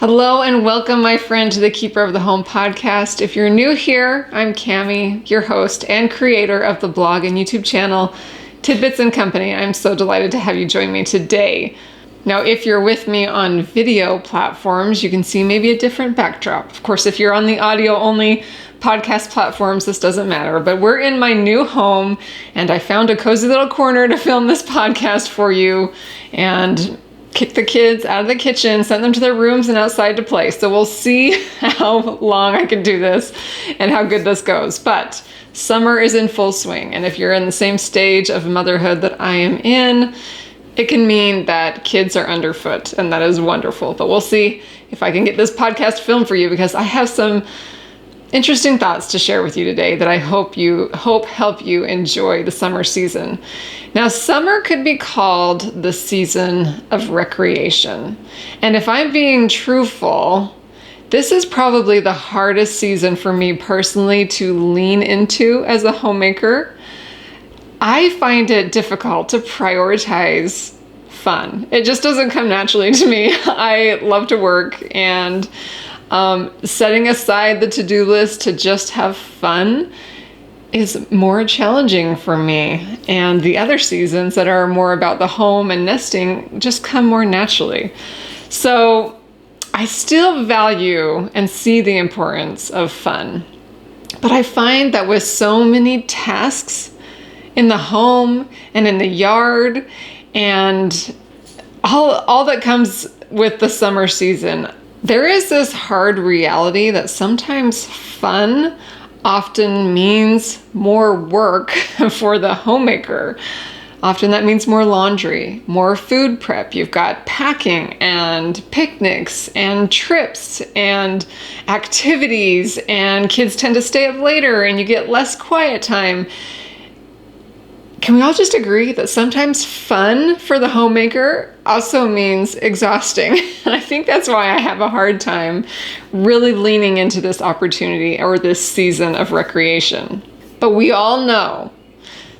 Hello and welcome, my friend, to the Keeper of the Home podcast. If you're new here, I'm Cami, your host and creator of the blog and YouTube channel, Tidbits and Company. I'm so delighted to have you join me today. Now, if you're with me on video platforms, you can see maybe a different backdrop. Of course, if you're on the audio-only podcast platforms, this doesn't matter, but we're in my new home and I found a cozy little corner to film this podcast for you and kick the kids out of the kitchen, send them to their rooms and outside to play. So we'll see how long I can do this and how good this goes. But summer is in full swing. And if you're in the same stage of motherhood that I am in, it can mean that kids are underfoot, and that is wonderful. But we'll see if I can get this podcast filmed for you, because I have some interesting thoughts to share with you today that I hope help you enjoy the summer season. Now, summer could be called the season of recreation. And if I'm being truthful, this is probably the hardest season for me personally to lean into as a homemaker. I find it difficult to prioritize fun. It just doesn't come naturally to me. I love to work, and setting aside the to-do list to just have fun is more challenging for me. And the other seasons that are more about the home and nesting just come more naturally. So I still value and see the importance of fun. But I find that with so many tasks in the home and in the yard and all that comes with the summer season, there is this hard reality that sometimes fun often means more work for the homemaker. Often that means more laundry, more food prep. You've got packing and picnics and trips and activities, and kids tend to stay up later and you get less quiet time. Can we all just agree that sometimes fun for the homemaker also means exhausting? And I think that's why I have a hard time really leaning into this opportunity or this season of recreation. But we all know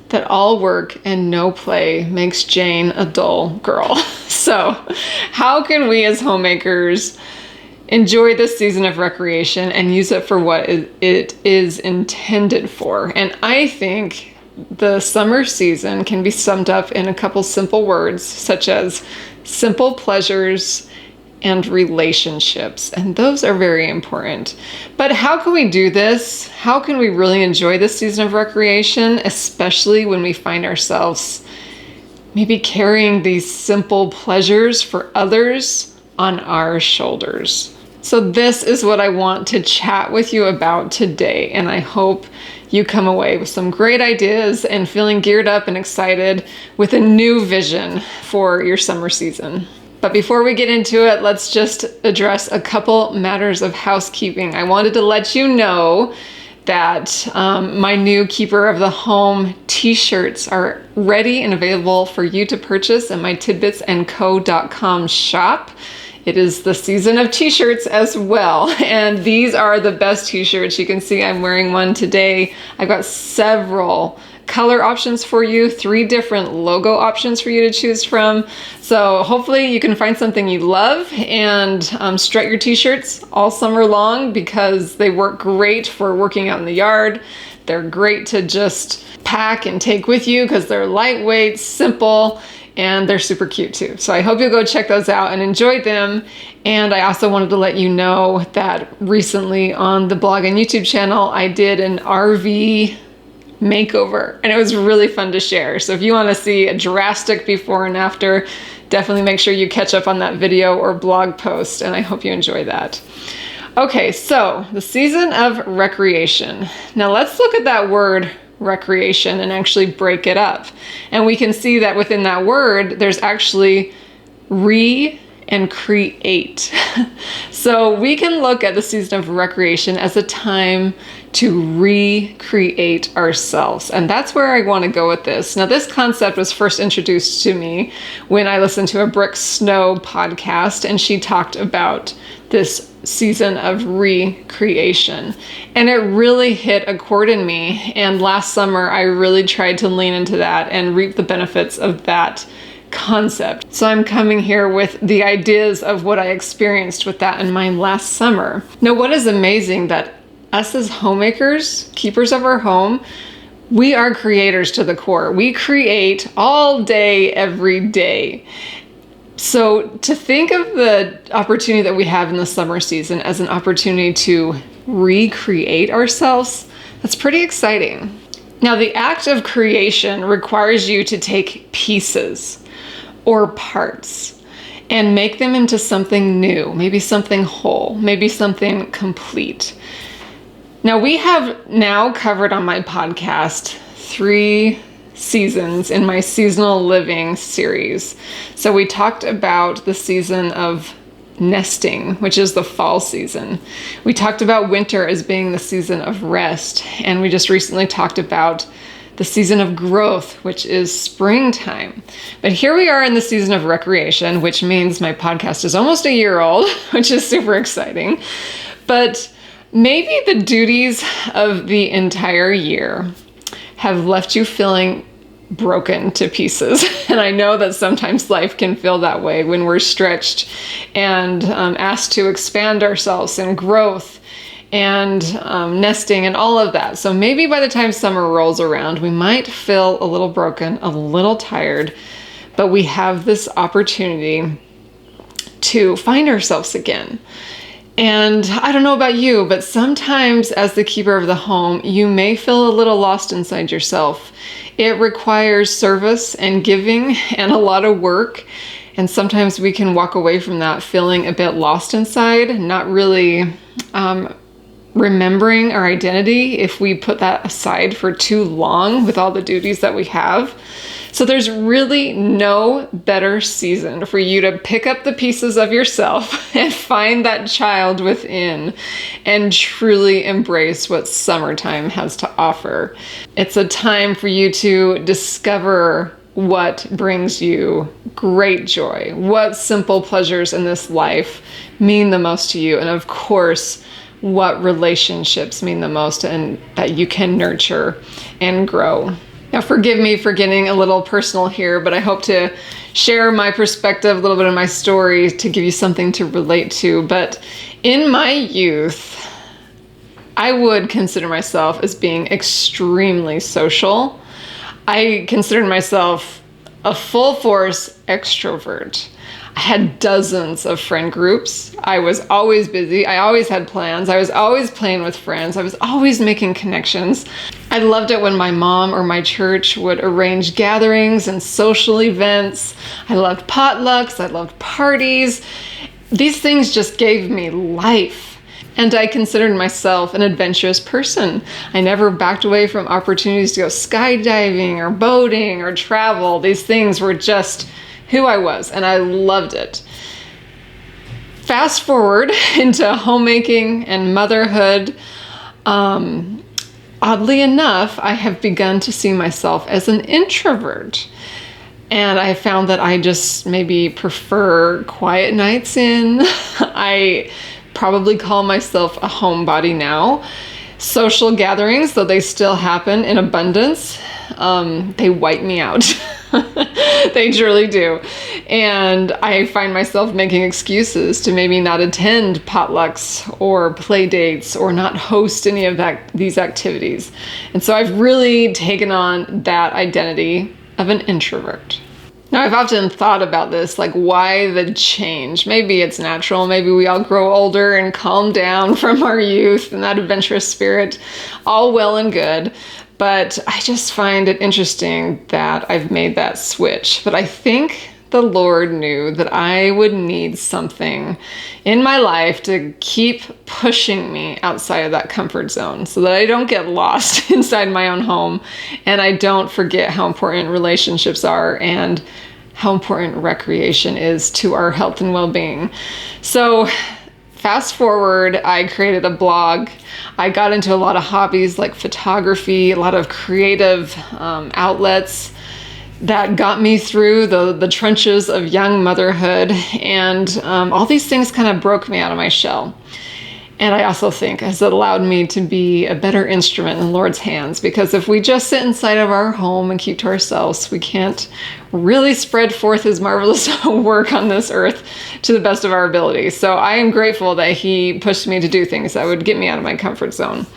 that all work and no play makes Jane a dull girl. So how can we as homemakers enjoy this season of recreation and use it for what it is intended for? And I think the summer season can be summed up in a couple simple words, such as simple pleasures and relationships. And those are very important. But how can we do this? How can we really enjoy this season of recreation, especially when we find ourselves maybe carrying these simple pleasures for others on our shoulders? So this is what I want to chat with you about today, and I hope you come away with some great ideas and feeling geared up and excited with a new vision for your summer season. But before we get into it, let's just address a couple matters of housekeeping. I wanted to let you know that my new Keeper of the Home t-shirts are ready and available for you to purchase in my tidbitsandco.com shop. It is the season of t-shirts as well, and these are the best t-shirts. You can see I'm wearing one today. I've got several color options for you, 3 different logo options for you to choose from. So hopefully you can find something you love and strut your t-shirts all summer long, because they work great for working out in the yard. They're great to just pack and take with you because they're lightweight, simple, and they're super cute too. So I hope you'll go check those out and enjoy them. And I also wanted to let you know that recently on the blog and YouTube channel, I did an RV makeover, and it was really fun to share. So if you want to see a drastic before and after, definitely make sure you catch up on that video or blog post, and I hope you enjoy that. Okay, so the season of recreation. Now let's look at that word recreation and actually break it up. And we can see that within that word, there's actually and create. So we can look at the season of recreation as a time to recreate ourselves. And that's where I want to go with this. Now, this concept was first introduced to me when I listened to a Brick Snow podcast, and she talked about this season of recreation. And it really hit a chord in me. And last summer, I really tried to lean into that and reap the benefits of that concept. So I'm coming here with the ideas of what I experienced with that in my last summer. Now, what is amazing that us as homemakers, keepers of our home, we are creators to the core. We create all day, every day. So to think of the opportunity that we have in the summer season as an opportunity to recreate ourselves, that's pretty exciting. Now, the act of creation requires you to take pieces or parts and make them into something new, maybe something whole, maybe something complete. Now, we have now covered on my podcast 3 seasons in my seasonal living series. So we talked about the season of nesting, which is the fall season. We talked about winter as being the season of rest. And we just recently talked about the season of growth, which is springtime. But here we are in the season of recreation, which means my podcast is almost a year old, which is super exciting. But maybe the duties of the entire year have left you feeling broken to pieces. And I know that sometimes life can feel that way when we're stretched and asked to expand ourselves in growth and nesting and all of that. So maybe by the time summer rolls around, we might feel a little broken, a little tired, but we have this opportunity to find ourselves again. And I don't know about you, but sometimes as the keeper of the home, you may feel a little lost inside yourself. It requires service and giving and a lot of work. And sometimes we can walk away from that feeling a bit lost inside, not really remembering our identity if we put that aside for too long with all the duties that we have. So there's really no better season for you to pick up the pieces of yourself and find that child within and truly embrace what summertime has to offer. It's a time for you to discover what brings you great joy, what simple pleasures in this life mean the most to you, and of course, what relationships mean the most and that you can nurture and grow. Now, forgive me for getting a little personal here, but I hope to share my perspective, a little bit of my story to give you something to relate to. But in my youth, I would consider myself as being extremely social. I considered myself a full force extrovert. I had dozens of friend groups. I was always busy. I always had plans. I was always playing with friends. I was always making connections. I loved it when my mom or my church would arrange gatherings and social events. I loved potlucks. I loved parties. These things just gave me life. And I considered myself an adventurous person. I never backed away from opportunities to go skydiving or boating or travel. These things were just who I was, and I loved it. Fast forward into homemaking and motherhood. Oddly enough, I have begun to see myself as an introvert. And I found that I just maybe prefer quiet nights in. I probably call myself a homebody now. Social gatherings, though they still happen in abundance, they wipe me out. They truly do. And I find myself making excuses to maybe not attend potlucks or play dates or not host any of these activities. And so I've really taken on that identity of an introvert. Now, I've often thought about this, like, why the change? Maybe it's natural. Maybe we all grow older and calm down from our youth and that adventurous spirit. All well and good. But I just find it interesting that I've made that switch. But I think the Lord knew that I would need something in my life to keep pushing me outside of that comfort zone so that I don't get lost inside my own home and I don't forget how important relationships are and how important recreation is to our health and well-being. So fast forward, I created a blog. I got into a lot of hobbies like photography, a lot of creative outlets that got me through the trenches of young motherhood. And all these things kind of broke me out of my shell. And I also think has allowed me to be a better instrument in the Lord's hands, because if we just sit inside of our home and keep to ourselves, we can't really spread forth his marvelous work on this earth to the best of our ability. So I am grateful that he pushed me to do things that would get me out of my comfort zone.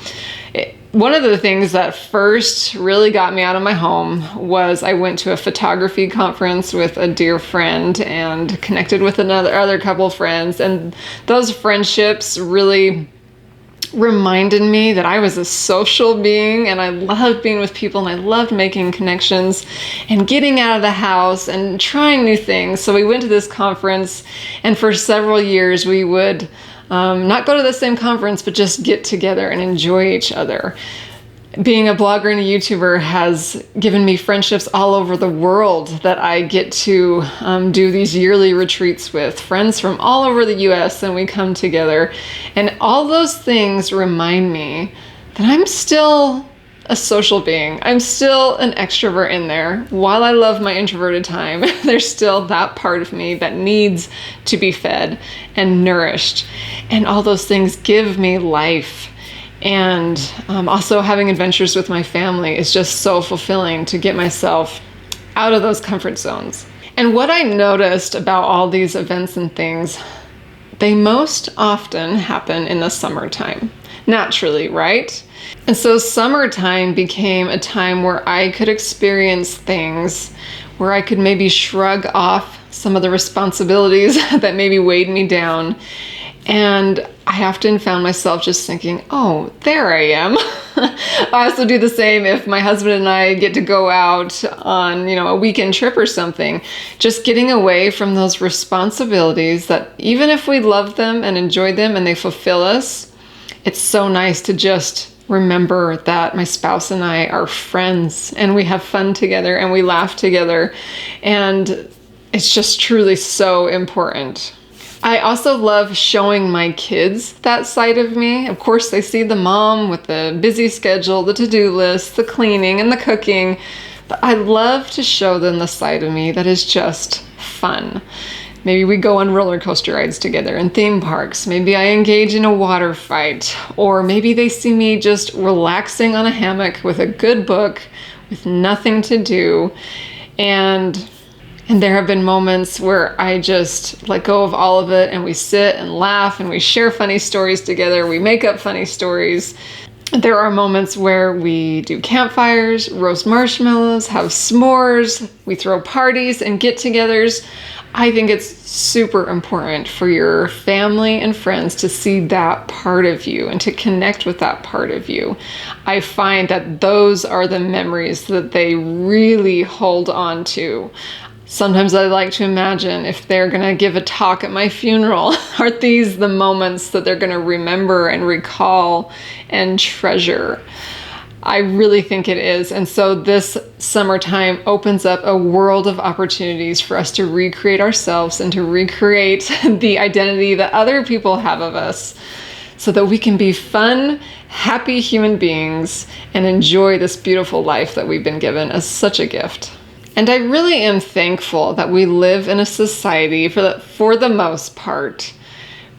One of the things that first really got me out of my home was I went to a photography conference with a dear friend and connected with other couple of friends. And those friendships really reminded me that I was a social being, and I loved being with people, and I loved making connections and getting out of the house and trying new things. So we went to this conference, and for several years we would not go to the same conference, but just get together and enjoy each other. Being a blogger and a YouTuber has given me friendships all over the world that I get to do these yearly retreats with, friends from all over the US, and we come together. And all those things remind me that I'm still a social being. I'm still an extrovert in there. While I love my introverted time, there's still that part of me that needs to be fed and nourished. And all those things give me life. And also having adventures with my family is just so fulfilling to get myself out of those comfort zones. And what I noticed about all these events and things, they most often happen in the summertime. Naturally, right? And so summertime became a time where I could experience things, where I could maybe shrug off some of the responsibilities that maybe weighed me down. And I often found myself just thinking, oh, there I am. I also do the same if my husband and I get to go out on, a weekend trip or something. Just getting away from those responsibilities that even if we love them and enjoy them and they fulfill us, it's so nice to just remember that my spouse and I are friends and we have fun together and we laugh together. And it's just truly so important. I also love showing my kids that side of me. Of course, they see the mom with the busy schedule, the to-do list, the cleaning and the cooking, but I love to show them the side of me that is just fun. Maybe we go on roller coaster rides together in theme parks. Maybe I engage in a water fight, or maybe they see me just relaxing on a hammock with a good book with nothing to do. And there have been moments where I just let go of all of it and we sit and laugh and we share funny stories together. We make up funny stories. There are moments where we do campfires, roast marshmallows, have s'mores, we throw parties and get-togethers. I think it's super important for your family and friends to see that part of you and to connect with that part of you. I find that those are the memories that they really hold on to. Sometimes I like to imagine if they're going to give a talk at my funeral, are these the moments that they're going to remember and recall and treasure? I really think it is. And so this summertime opens up a world of opportunities for us to recreate ourselves and to recreate the identity that other people have of us so that we can be fun, happy human beings and enjoy this beautiful life that we've been given as such a gift. And I really am thankful that we live in a society for the most part,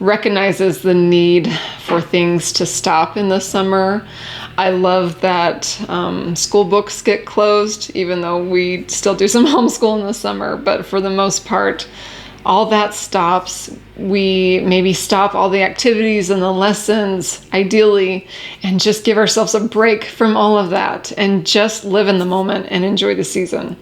recognizes the need for things to stop in the summer. I love that school books get closed, even though we still do some homeschool in the summer. But for the most part, all that stops. We maybe stop all the activities and the lessons, ideally, and just give ourselves a break from all of that and just live in the moment and enjoy the season.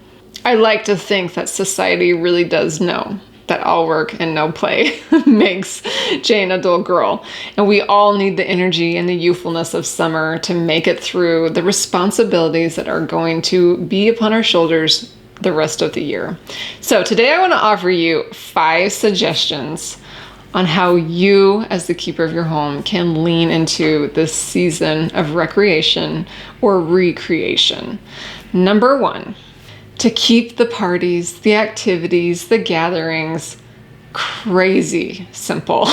I like to think that society really does know that all work and no play makes Jane a dull girl. And we all need the energy and the youthfulness of summer to make it through the responsibilities that are going to be upon our shoulders the rest of the year. So today I want to offer you 5 suggestions on how you, as the keeper of your home, can lean into this season of recreation or recreation. Number 1, to keep the parties, the activities, the gatherings crazy simple.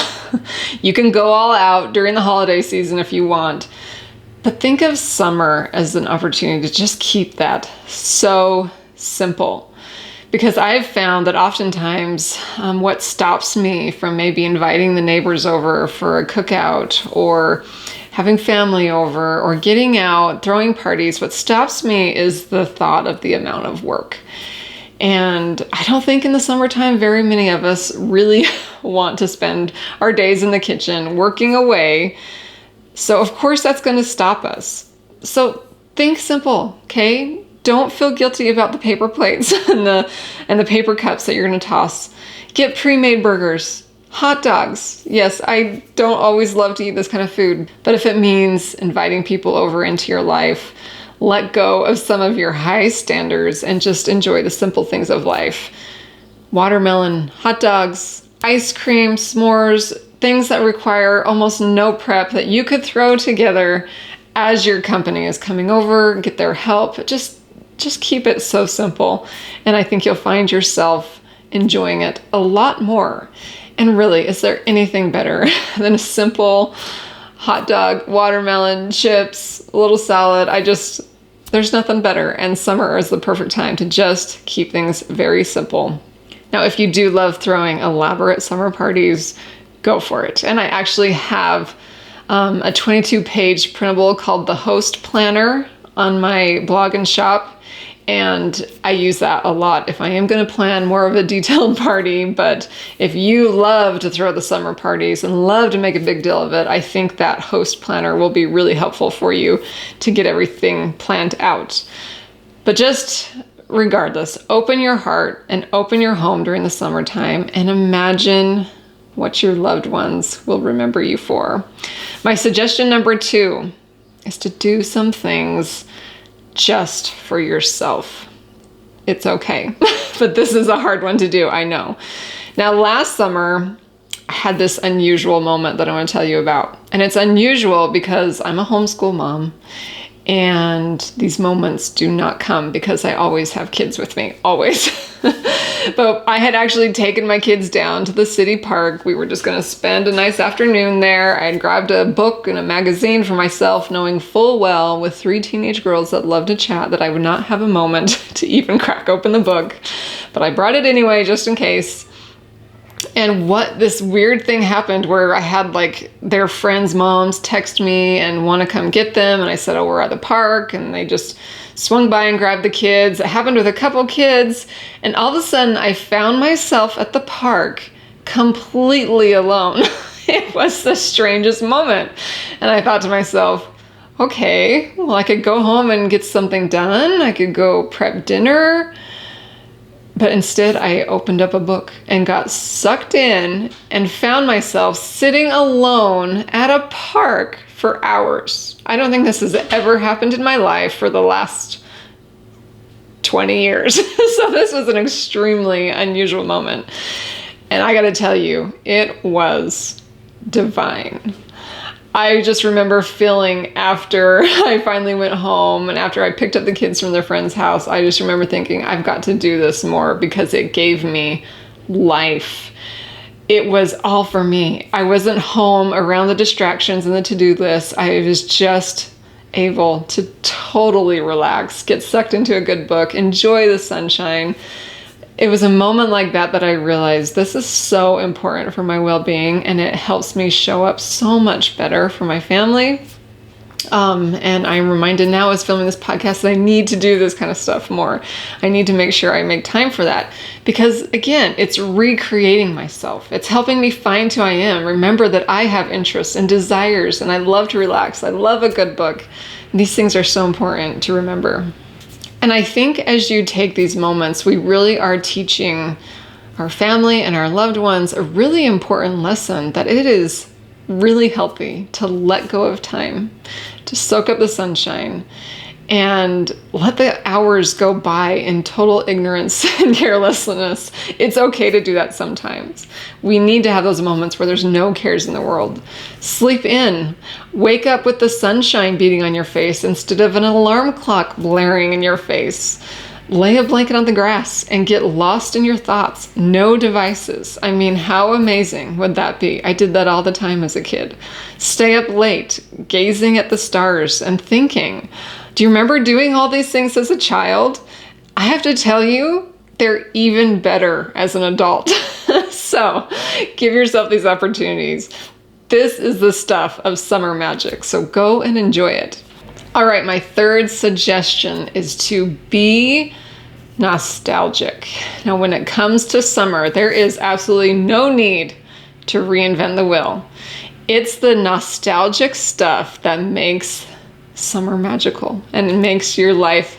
You can go all out during the holiday season if you want, but think of summer as an opportunity to just keep that so simple. Because I've found that oftentimes what stops me from maybe inviting the neighbors over for a cookout or having family over or getting out, throwing parties, what stops me is the thought of the amount of work. And I don't think in the summertime very many of us really want to spend our days in the kitchen working away. So of course that's going to stop us. So think simple, okay? Don't feel guilty about the paper plates and the paper cups that you're going to toss. Get pre-made burgers, hot dogs. Yes, I don't always love to eat this kind of food, but if it means inviting people over into your life, let go of some of your high standards and just enjoy the simple things of life. Watermelon, hot dogs, ice cream, s'mores, things that require almost no prep that you could throw together as your company is coming over, get their help. Just keep it so simple. And I think you'll find yourself enjoying it a lot more. And really, is there anything better than a simple hot dog, watermelon, chips, a little salad? There's nothing better. And summer is the perfect time to just keep things very simple. Now, if you do love throwing elaborate summer parties, go for it. And I actually have a 22-page printable called the Host Planner on my blog and shop. And I use that a lot if I am going to plan more of a detailed party. But if you love to throw the summer parties and love to make a big deal of it, I think that Host Planner will be really helpful for you to get everything planned out. But just regardless, open your heart and open your home during the summertime and imagine what your loved ones will remember you for. My suggestion number 2 is to do some things just for yourself. It's okay, but this is a hard one to do, I know. Now, last summer, I had this unusual moment that I want to tell you about. And it's unusual because I'm a homeschool mom, and these moments do not come because I always have kids with me, always. But I had actually taken my kids down to the city park. We were just going to spend a nice afternoon there. I had grabbed a book and a magazine for myself, knowing full well with 3 teenage girls that love to chat that I would not have a moment to even crack open the book. But I brought it anyway, just in case. And this weird thing happened where I had their friends' moms text me and want to come get them. And I said, oh, we're at the park. And they just swung by and grabbed the kids. It happened with a couple kids. And all of a sudden I found myself at the park completely alone. It was the strangest moment. And I thought to myself, okay, well, I could go home and get something done. I could go prep dinner. But instead, I opened up a book and got sucked in and found myself sitting alone at a park for hours. I don't think this has ever happened in my life for the last 20 years. So this was an extremely unusual moment. And I got to tell you, it was divine. I just remember feeling after I finally went home and after I picked up the kids from their friend's house, I just remember thinking, I've got to do this more because it gave me life. It was all for me. I wasn't home around the distractions and the to-do list. I was just able to totally relax, get sucked into a good book, enjoy the sunshine. It was a moment like that that I realized this is so important for my well-being, and it helps me show up so much better for my family. And I'm reminded now as filming this podcast that I need to do this kind of stuff more. I need to make sure I make time for that because, again, it's recreating myself. It's helping me find who I am. Remember that I have interests and desires, and I love to relax. I love a good book. These things are so important to remember. And I think as you take these moments, we really are teaching our family and our loved ones a really important lesson that it is really healthy to let go of time, to soak up the sunshine, and let the hours go by in total ignorance and carelessness. It's okay to do that sometimes. We need to have those moments where there's no cares in the world. Sleep in. Wake up with the sunshine beating on your face instead of an alarm clock blaring in your face. Lay a blanket on the grass and get lost in your thoughts. No devices. I mean, how amazing would that be? I did that all the time as a kid. Stay up late, gazing at the stars and thinking. Do you remember doing all these things as a child? I have to tell you, they're even better as an adult. So give yourself these opportunities. This is the stuff of summer magic, so go and enjoy it. All right, my third suggestion is to be nostalgic. Now, when it comes to summer, there is absolutely no need to reinvent the wheel. It's the nostalgic stuff that makes summer magical and makes your life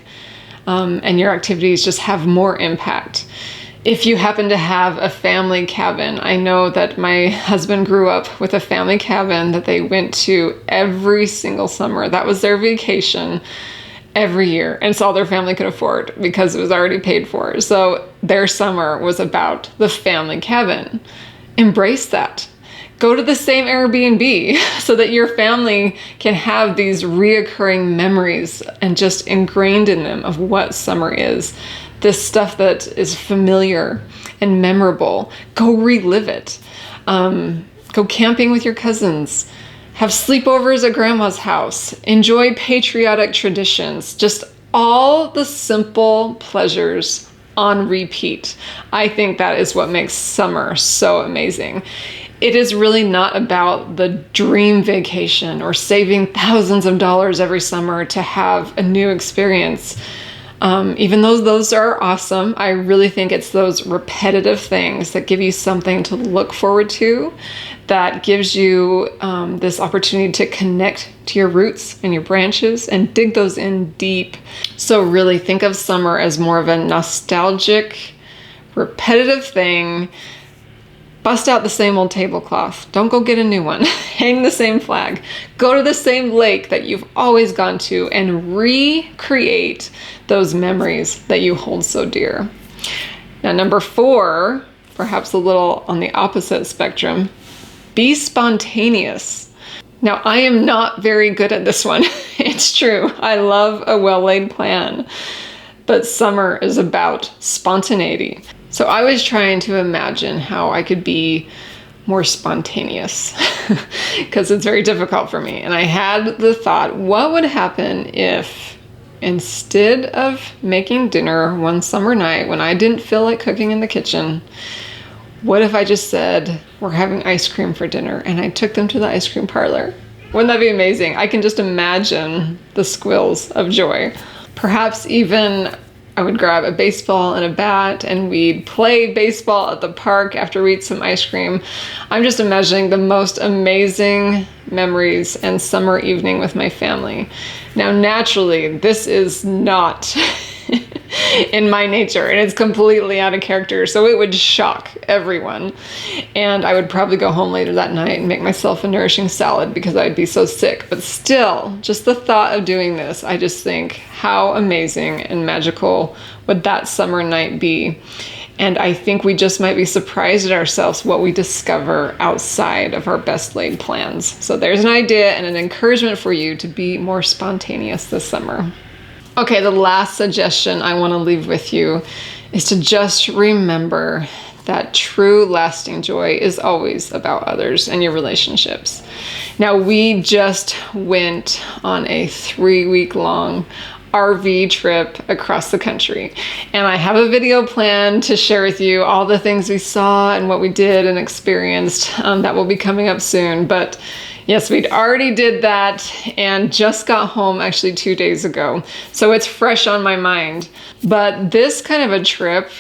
and your activities just have more impact. If you happen to have a family cabin, I know that my husband grew up with a family cabin that they went to every single summer. That was their vacation every year. And it's all their family could afford because it was already paid for. So their summer was about the family cabin. Embrace that. Go to the same Airbnb so that your family can have these reoccurring memories and just ingrained in them of what summer is. This stuff that is familiar and memorable. Go relive it. Go camping with your cousins. Have sleepovers at grandma's house. Enjoy patriotic traditions. Just all the simple pleasures on repeat. I think that is what makes summer so amazing. It is really not about the dream vacation or saving thousands of dollars every summer to have a new experience. Even though those are awesome, I really think it's those repetitive things that give you something to look forward to, that gives you this opportunity to connect to your roots and your branches and dig those in deep. So really think of summer as more of a nostalgic, repetitive thing. Bust out the same old tablecloth. Don't go get a new one. Hang the same flag. Go to the same lake that you've always gone to and recreate those memories that you hold so dear. Now, number 4, perhaps a little on the opposite spectrum, be spontaneous. Now, I am not very good at this one. It's true. I love a well-laid plan, but summer is about spontaneity. So I was trying to imagine how I could be more spontaneous because it's very difficult for me. And I had the thought, what would happen if instead of making dinner one summer night when I didn't feel like cooking in the kitchen, what if I just said, we're having ice cream for dinner, and I took them to the ice cream parlor? Wouldn't that be amazing? I can just imagine the squills of joy. Perhaps even I would grab a baseball and a bat and we'd play baseball at the park after we eat some ice cream. I'm just imagining the most amazing memories and summer evening with my family. Now, naturally, this is not in my nature and it's completely out of character, so it would shock everyone. And I would probably go home later that night and make myself a nourishing salad because I'd be so sick. But still, just the thought of doing this, I just think, how amazing and magical would that summer night be? And I think we just might be surprised at ourselves what we discover outside of our best laid plans. So there's an idea and an encouragement for you to be more spontaneous this summer. Okay, the last suggestion I want to leave with you is to just remember that true lasting joy is always about others and your relationships. Now, we just went on a 3-week-long RV trip across the country. And I have a video planned to share with you all the things we saw and what we did and experienced that will be coming up soon. But yes, we'd already did that and just got home actually 2 days ago. So it's fresh on my mind. But this kind of a trip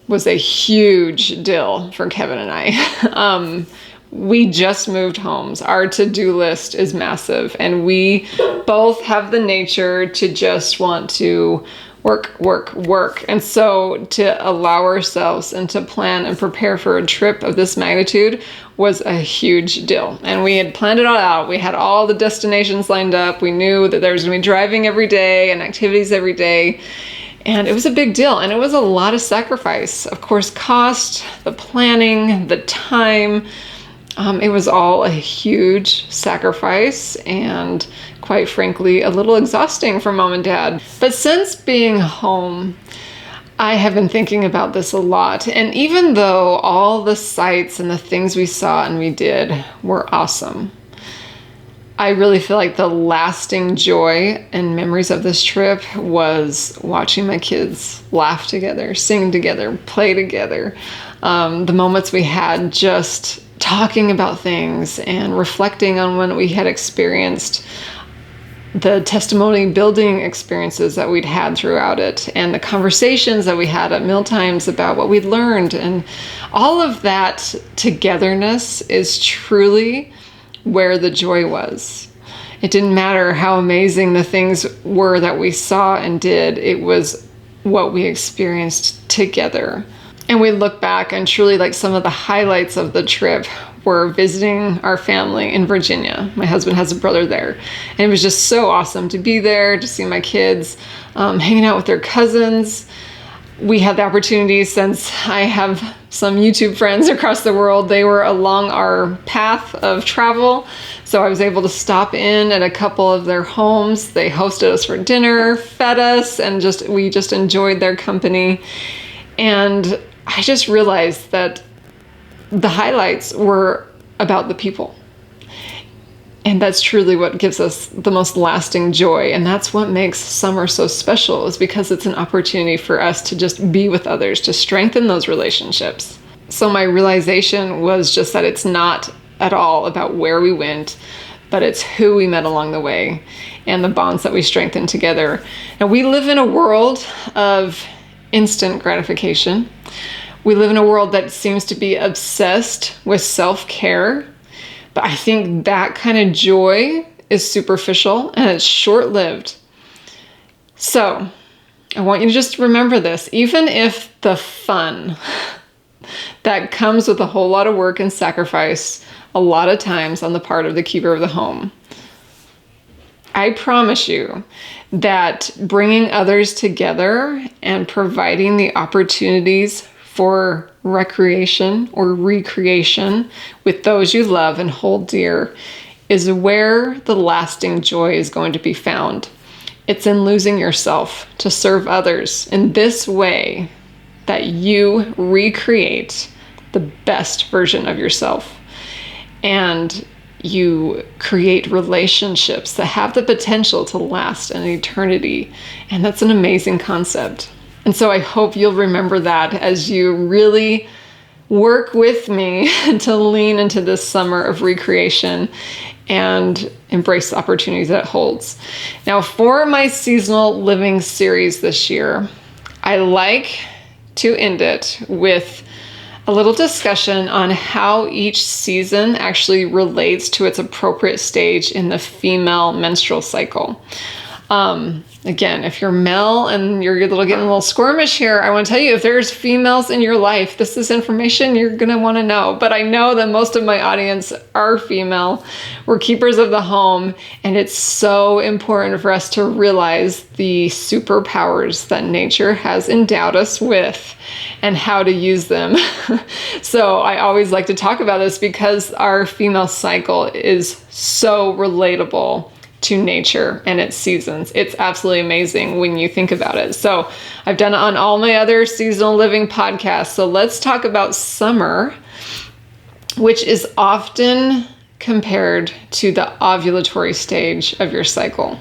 was a huge deal for Kevin and I. We just moved homes. Our to-do list is massive, and we both have the nature to just want to work, work, work. And so to allow ourselves and to plan and prepare for a trip of this magnitude was a huge deal. And we had planned it all out. We had all the destinations lined up. We knew that there was going to be driving every day and activities every day. And it was a big deal, and it was a lot of sacrifice. Of course, cost, the planning, the time. It was all a huge sacrifice and, quite frankly, a little exhausting for Mom and Dad. But since being home, I have been thinking about this a lot. And even though all the sights and the things we saw and we did were awesome, I really feel like the lasting joy and memories of this trip was watching my kids laugh together, sing together, play together. The moments we had just talking about things and reflecting on what we had experienced, the testimony building experiences that we'd had throughout it, and the conversations that we had at mealtimes about what we'd learned. And all of that togetherness is truly where the joy was. It didn't matter how amazing the things were that we saw and did. It was what we experienced together. And we look back, and truly like some of the highlights of the trip were visiting our family in Virginia. My husband has a brother there. And it was just so awesome to be there, to see my kids, hanging out with their cousins. We had the opportunity, since I have some YouTube friends across the world, they were along our path of travel. So I was able to stop in at a couple of their homes. They hosted us for dinner, fed us, and we just enjoyed their company. And I just realized that the highlights were about the people. And that's truly what gives us the most lasting joy. And that's what makes summer so special, is because it's an opportunity for us to just be with others, to strengthen those relationships. So my realization was just that it's not at all about where we went, but it's who we met along the way and the bonds that we strengthened together. Now, we live in a world of instant gratification. We live in a world that seems to be obsessed with self-care, but I think that kind of joy is superficial and it's short-lived. So I want you to just remember this. Even if the fun that comes with a whole lot of work and sacrifice a lot of times on the part of the keeper of the home, I promise you that bringing others together and providing the opportunities for recreation or recreation with those you love and hold dear is where the lasting joy is going to be found. It's in losing yourself to serve others in this way that you recreate the best version of yourself. And you create relationships that have the potential to last an eternity. And that's an amazing concept. And so I hope you'll remember that as you really work with me to lean into this summer of recreation and embrace the opportunities that it holds. Now, for my seasonal living series this year, I like to end it with a little discussion on how each season actually relates to its appropriate stage in the female menstrual cycle. Again, if you're male and you're getting a little squirmish here, I want to tell you, if there's females in your life, this is information you're going to want to know. But I know that most of my audience are female. We're keepers of the home, and it's so important for us to realize the superpowers that nature has endowed us with and how to use them. So I always like to talk about this because our female cycle is so relatable to nature and its seasons. It's absolutely amazing when you think about it. So I've done it on all my other seasonal living podcasts. So let's talk about summer, which is often compared to the ovulatory stage of your cycle.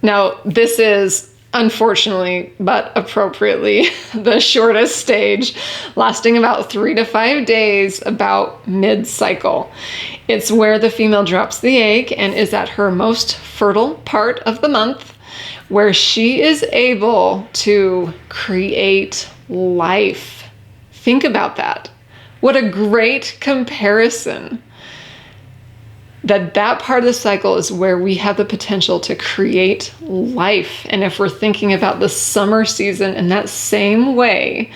Now, this is unfortunately, but appropriately, the shortest stage, lasting about 3 to 5 days, about mid-cycle. It's where the female drops the egg and is at her most fertile part of the month, where she is able to create life. Think about that. What a great comparison. That part of the cycle is where we have the potential to create life. And if we're thinking about the summer season in that same way,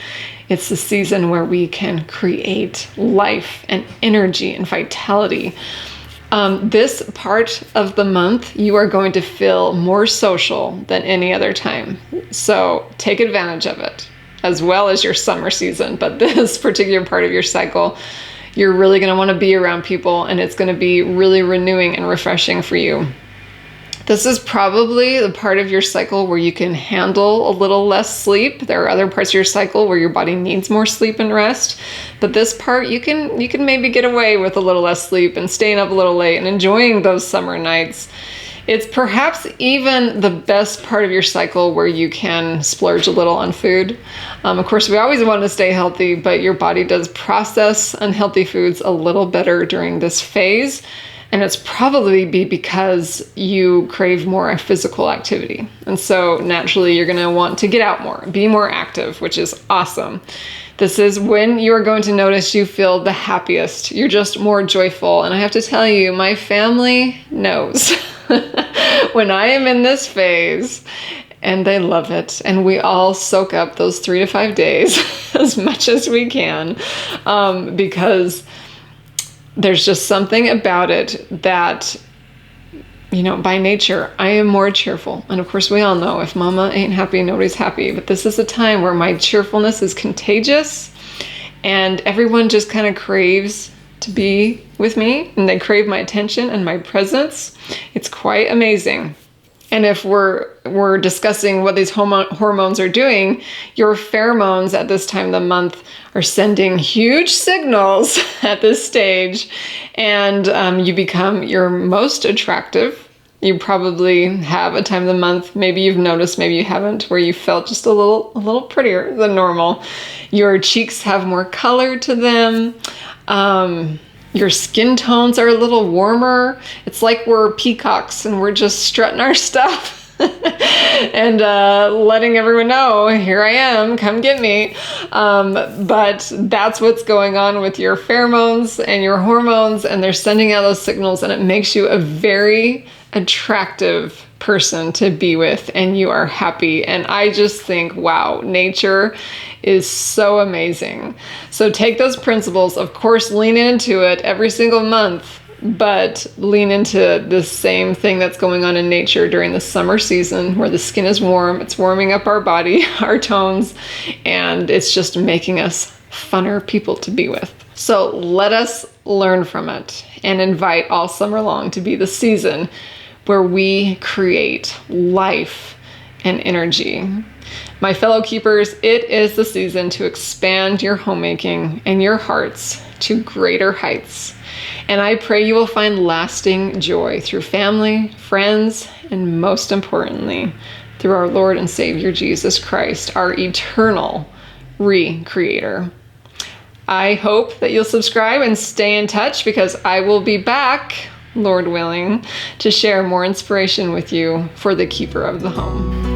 it's the season where we can create life and energy and vitality. This part of the month, you are going to feel more social than any other time. So take advantage of it, as well as your summer season. But this particular part of your cycle, you're really going to want to be around people, and it's going to be really renewing and refreshing for you. This is probably the part of your cycle where you can handle a little less sleep. There are other parts of your cycle where your body needs more sleep and rest. But this part, you can maybe get away with a little less sleep and staying up a little late and enjoying those summer nights. It's perhaps even the best part of your cycle where you can splurge a little on food. Of course, we always want to stay healthy, but your body does process unhealthy foods a little better during this phase. And it's probably because you crave more physical activity. And so naturally, you're going to want to get out more, be more active, which is awesome. This is when you are going to notice you feel the happiest. You're just more joyful. And I have to tell you, my family knows when I am in this phase, and they love it. And we all soak up those 3 to 5 days as much as we can, because there's just something about it that, by nature, I am more cheerful. And of course, we all know if mama ain't happy, nobody's happy. But this is a time where my cheerfulness is contagious and everyone just kind of craves to be with me, and they crave my attention and my presence. It's quite amazing. And if we're discussing what these hormones are doing, your pheromones at this time of the month are sending huge signals at this stage, and you become your most attractive. You probably have a time of the month, maybe you've noticed, maybe you haven't, where you felt just a little prettier than normal. Your cheeks have more color to them. Your skin tones are a little warmer. It's like we're peacocks and we're just strutting our stuff and letting everyone know, here I am, come get me. But that's what's going on with your pheromones and your hormones, and they're sending out those signals, and it makes you a very attractive person to be with, and you are happy. And I just think, wow, nature is so amazing. So take those principles, of course, lean into it every single month, but lean into the same thing that's going on in nature during the summer season where the skin is warm, it's warming up our body, our tones, and it's just making us funner people to be with. So let us learn from it and invite all summer long to be the season where we create life and energy. My fellow keepers, it is the season to expand your homemaking and your hearts to greater heights. And I pray you will find lasting joy through family, friends, and most importantly, through our Lord and Savior Jesus Christ, our eternal recreator. I hope that you'll subscribe and stay in touch, because I will be back, Lord willing, to share more inspiration with you for the keeper of the home.